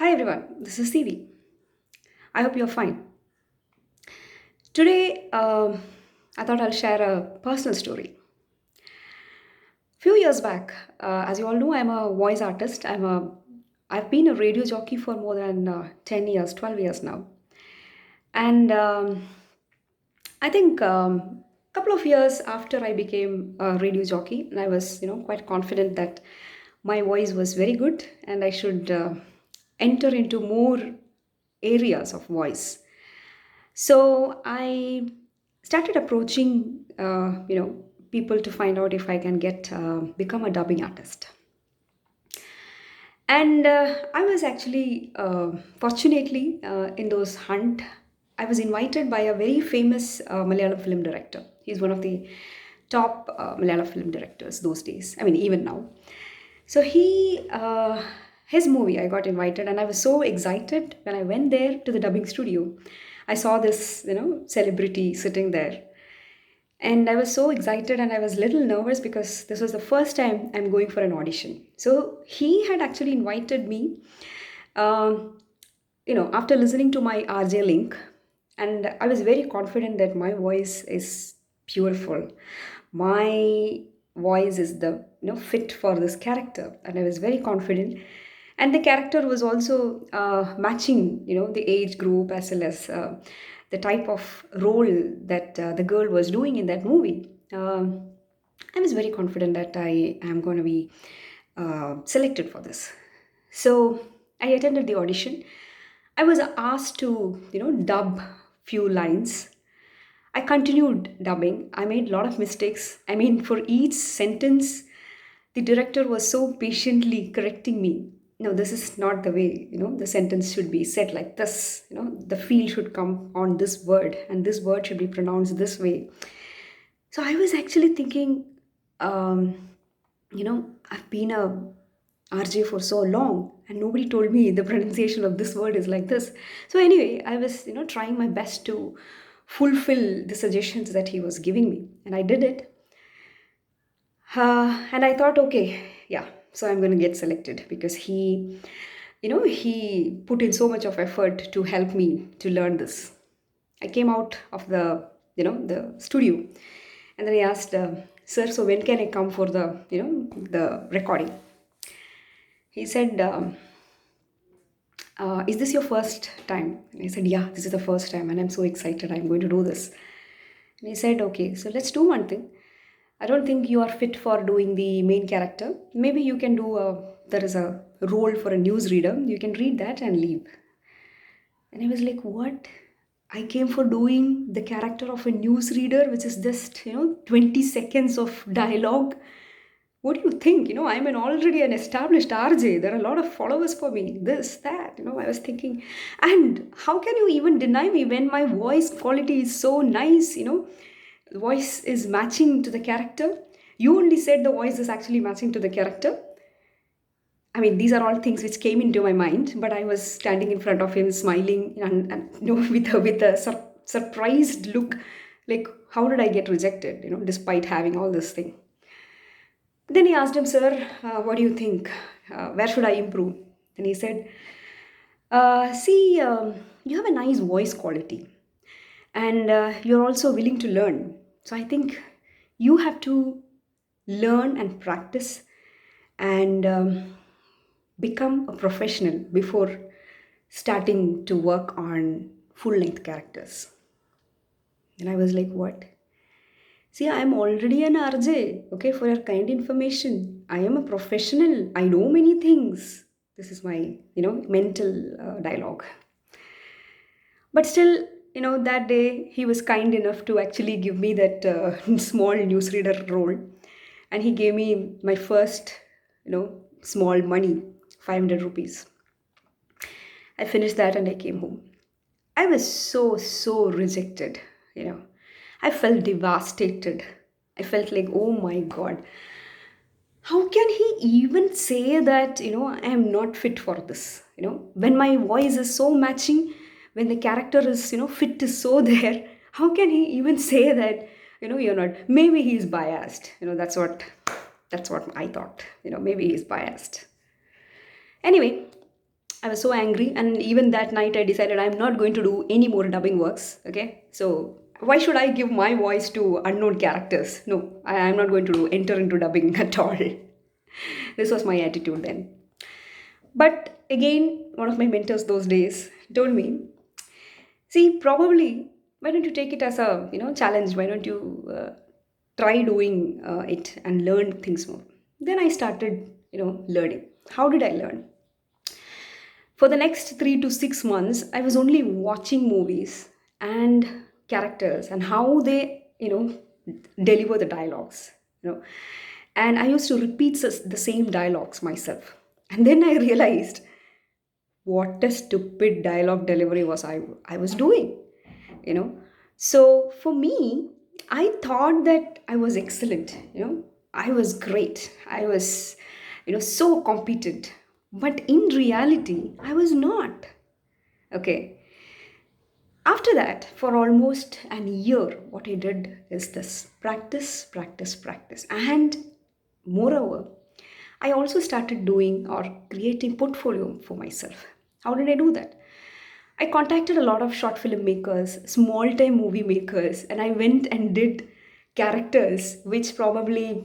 Hi everyone, this is Ceevee. I hope you're fine. Today, I thought I'll share a personal story. Few years back, as you all know, I'm a voice artist. I've been a radio jockey for more than 10 years, 12 years now. And I think a couple of years after I became a radio jockey, and I was, quite confident that my voice was very good and I should enter into more areas of voice. So I started approaching, people to find out if I can get become a dubbing artist. And I was actually, fortunately, in those hunt, I was invited by a very famous Malayalam film director. He's one of the top Malayalam film directors those days. I mean, even now. So his movie, I got invited, and I was so excited when I went there to the dubbing studio. I saw this, celebrity sitting there, and I was so excited and I was a little nervous because this was the first time I'm going for an audition. So he had actually invited me, um, after listening to my RJ link, and I was very confident that my voice is beautiful. My voice is the fit for this character, and I was very confident. And the character was also matching, the age group as well as the type of role that the girl was doing in that movie. I was very confident that I am going to be selected for this. So I attended the audition. I was asked to, dub few lines. I continued dubbing. I made a lot of mistakes. I mean, for each sentence, the director was so patiently correcting me. No, this is not the way, the sentence should be said like this. The feel should come on this word, and this word should be pronounced this way. So I was actually thinking, I've been a RJ for so long and nobody told me the pronunciation of this word is like this. So anyway, I was, trying my best to fulfill the suggestions that he was giving me, and I did it. And I thought, okay, yeah, so I'm going to get selected because he put in so much of effort to help me to learn this. I came out of the studio, and then he asked, "Sir, so when can I come for the recording?" He said, "Is this your first time?" And I said, "Yeah, this is the first time, and I'm so excited. I'm going to do this." And he said, "Okay, so let's do one thing. I don't think you are fit for doing the main character. Maybe you can there is a role for a newsreader. You can read that and leave." And I was like, what? I came for doing the character of a newsreader, which is just, 20 seconds of dialogue. What do you think? I'm already an established RJ. There are a lot of followers for me. This, that, I was thinking. And how can you even deny me when my voice quality is so nice, The voice is matching to the character. You only said the voice is actually matching to the character. I mean, these are all things which came into my mind, but I was standing in front of him, smiling, and with a surprised look, like, how did I get rejected? Despite having all this thing. Then he asked him, "Sir, what do you think? Where should I improve?" Then he said, "See, you have a nice voice quality, and you're also willing to learn. So I think you have to learn and practice and become a professional before starting to work on full length characters." And I was like, what? See, I am already an RJ, okay, for your kind information. I am a professional. I know many things. This is my, mental dialogue. But still, that day he was kind enough to actually give me that small newsreader role. And he gave me my first, small money, 500 rupees. I finished that and I came home. I was so rejected, you know. I felt devastated. I felt like, oh my God, how can he even say that, I am not fit for this? When my voice is so matching, when the character is, fit is so there, how can he even say that, you're not? Maybe he's biased. That's what I thought. Maybe he's biased. Anyway, I was so angry, and even that night I decided I'm not going to do any more dubbing works. Okay, so why should I give my voice to unknown characters? No, I'm not going to enter into dubbing at all. This was my attitude then. But again, one of my mentors those days told me, see, probably why don't you take it as a challenge? Why don't you try doing it and learn things more? Then I started learning. How did I learn? For the next 3 to 6 months, I was only watching movies and characters and how they deliver the dialogues. You know, and I used to repeat the same dialogues myself. And then I realized what a stupid dialogue delivery I was doing, you know. So for me, I thought that I was excellent, I was great, I was so competent, but in reality I was not. Okay, after that, for almost an year, what I did is this: practice, practice, practice. And moreover, I also started doing or creating portfolio for myself. How did I do that? I contacted a lot of short film makers, small time movie makers, and I went and did characters which probably,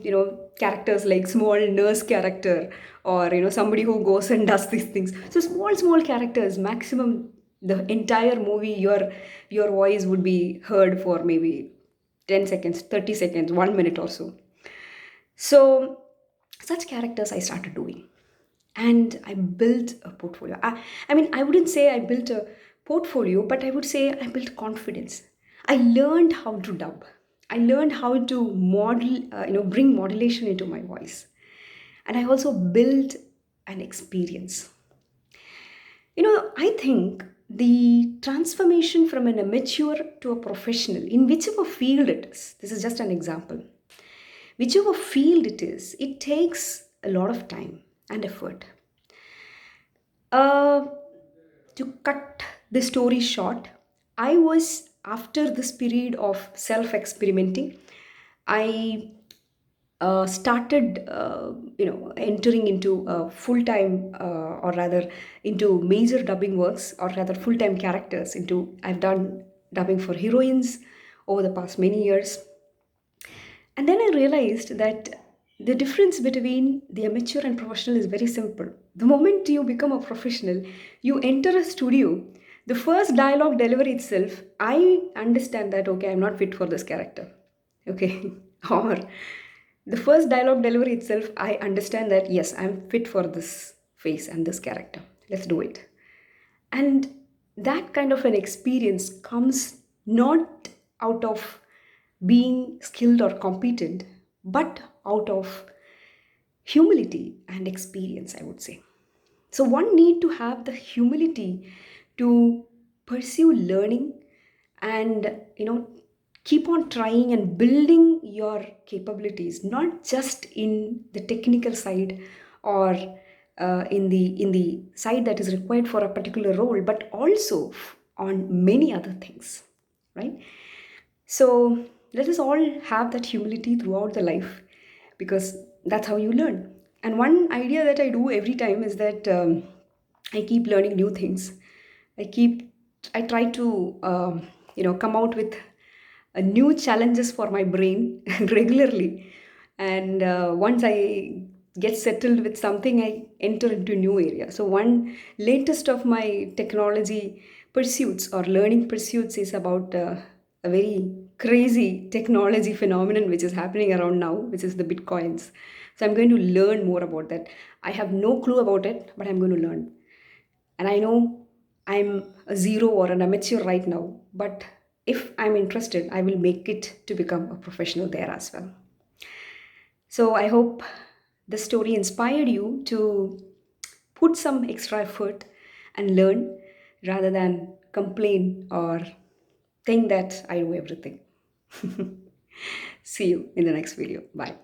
characters like small nurse character, or, somebody who goes and does these things. So small, small characters, maximum the entire movie, your voice would be heard for maybe 10 seconds, 30 seconds, 1 minute or so. So such characters I started doing, and I built a portfolio. I mean, I wouldn't say I built a portfolio, but I would say I built confidence. I learned how to dub. I learned how to model, bring modulation into my voice. And I also built an experience. I think the transformation from an amateur to a professional, in whichever field it is, this is just an example, whichever field it is, it takes a lot of time and effort. Uh, to cut the story short, I was, after this period of self experimenting, I started, entering into full time, or rather, into major dubbing works, or rather, full time characters. I've done dubbing for heroines over the past many years. And then I realized that the difference between the amateur and professional is very simple. The moment you become a professional, you enter a studio. The first dialogue delivery itself, I understand that, okay, I'm not fit for this character. Okay. Or the first dialogue delivery itself, I understand that, yes, I'm fit for this face and this character. Let's do it. And that kind of an experience comes not out of being skilled or competent, but out of humility and experience, I would say. So one need to have the humility to pursue learning, and keep on trying and building your capabilities, not just in the technical side, or in the side that is required for a particular role, but also on many other things, right? So let us all have that humility throughout the life, because that's how you learn. And one idea that I do every time is that, I keep learning new things. I keep, I try to, come out with new challenges for my brain regularly. And once I get settled with something, I enter into new area. So one latest of my technology pursuits or learning pursuits is about a very crazy technology phenomenon which is happening around now, which is the bitcoins. So I'm going to learn more about that. I have no clue about it, but I'm going to learn. And I know I'm a zero or an amateur right now, but if I'm interested, I will make it to become a professional there as well. So I hope the story inspired you to put some extra effort and learn, rather than complain or think that I do everything. See you in the next video. Bye.